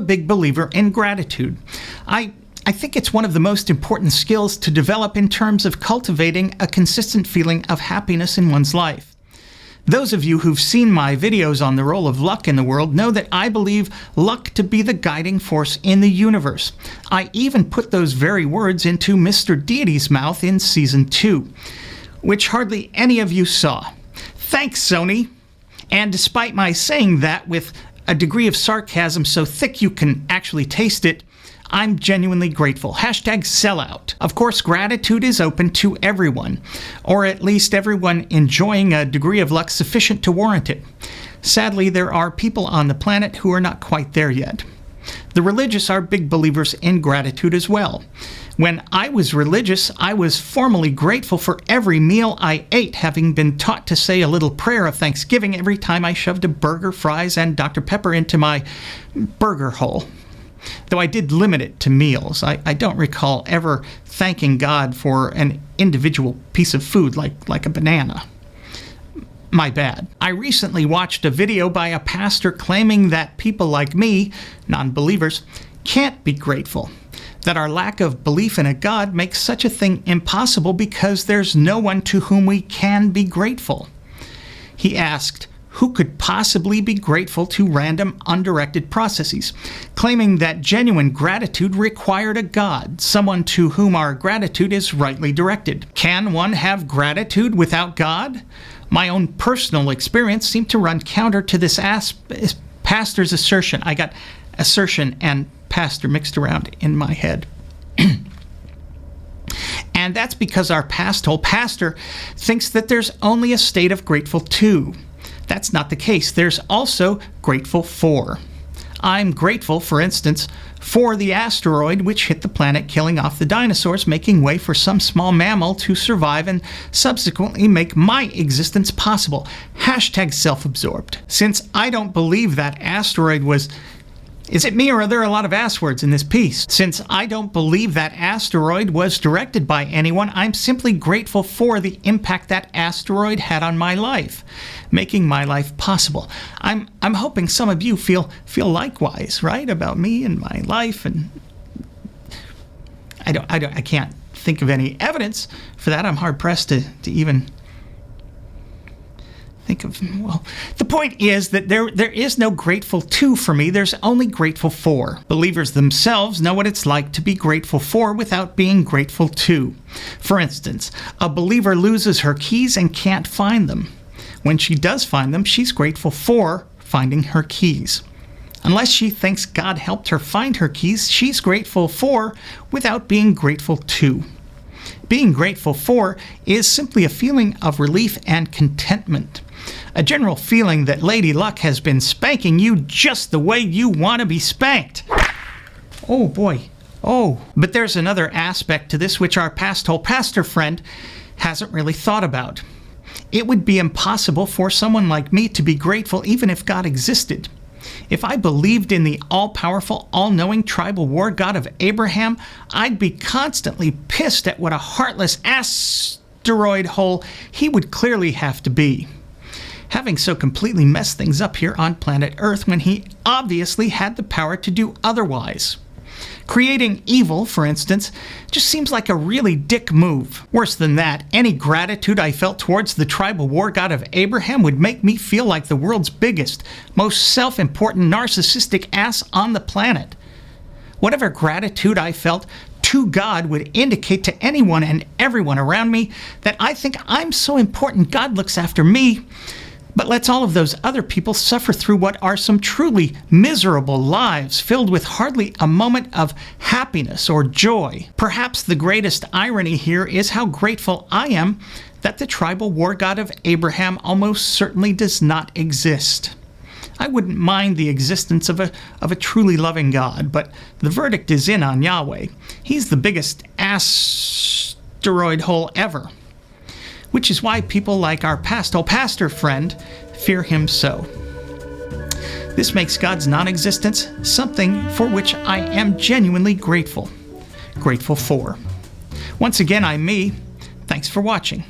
a big believer in gratitude. I think it's one of the most important skills to develop in terms of cultivating a consistent feeling of happiness in one's life. Those of you who've seen my videos on the role of luck in the world know that I believe luck to be the guiding force in the universe. I even put those very words into Mr. Deity's mouth in Season 2, which hardly any of you saw. Thanks, Sony! And despite my saying that with a degree of sarcasm so thick you can actually taste it, I'm genuinely grateful. #sellout. Of course, gratitude is open to everyone, or at least everyone enjoying a degree of luck sufficient to warrant it. Sadly, there are people on the planet who are not quite there yet. The religious are big believers in gratitude as well. When I was religious, I was formally grateful for every meal I ate, having been taught to say a little prayer of thanksgiving every time I shoved a burger, fries, and Dr. Pepper into my burger hole. Though I did limit it to meals. I don't recall ever thanking God for an individual piece of food like a banana. My bad. I recently watched a video by a pastor claiming that people like me, non-believers, can't be grateful. That our lack of belief in a God makes such a thing impossible because there's no one to whom we can be grateful. He asked, who could possibly be grateful to random, undirected processes, claiming that genuine gratitude required a God, someone to whom our gratitude is rightly directed. Can one have gratitude without God? My own personal experience seemed to run counter to this pastor's assertion. I got assertion and pastor mixed around in my head. And that's because our pastor thinks that there's only a state of grateful to. That's not the case. There's also grateful for. I'm grateful, for instance, for the asteroid which hit the planet, killing off the dinosaurs, making way for some small mammal to survive and subsequently make my existence possible. #self-absorbed. Since I don't believe that asteroid was... Is it me or are there a lot of ass words in this piece? Since I don't believe that asteroid was directed by anyone, I'm simply grateful for the impact that asteroid had on my life, making my life possible. I'm hoping some of you feel likewise, right, about me and my life, and I can't think of any evidence for that. I'm hard pressed to even think of. Well, the point is that there is no grateful to for me. There's only grateful for. Believers themselves know what it's like to be grateful for without being grateful to. For instance, a believer loses her keys and can't find them. When she does find them, she's grateful for finding her keys. Unless she thinks God helped her find her keys, she's grateful for without being grateful to. Being grateful for is simply a feeling of relief and contentment. A general feeling that Lady Luck has been spanking you just the way you want to be spanked. Oh boy. Oh. But there's another aspect to this which our pastor friend hasn't really thought about. It would be impossible for someone like me to be grateful even if God existed. If I believed in the all-powerful, all-knowing tribal war God of Abraham, I'd be constantly pissed at what a heartless asteroid hole he would clearly have to be, having so completely messed things up here on planet Earth when he obviously had the power to do otherwise. Creating evil, for instance, just seems like a really dick move. Worse than that, any gratitude I felt towards the tribal war God of Abraham would make me feel like the world's biggest, most self-important narcissistic ass on the planet. Whatever gratitude I felt to God would indicate to anyone and everyone around me that I think I'm so important God looks after me, but lets all of those other people suffer through what are some truly miserable lives filled with hardly a moment of happiness or joy. Perhaps the greatest irony here is how grateful I am that the tribal war God of Abraham almost certainly does not exist. I wouldn't mind the existence of a truly loving God, but the verdict is in on Yahweh. He's the biggest asteroid hole ever, which is why people like our pastor friend fear him so. This makes God's non-existence something for which I am genuinely grateful for. Once again, I'm me. Thanks for watching.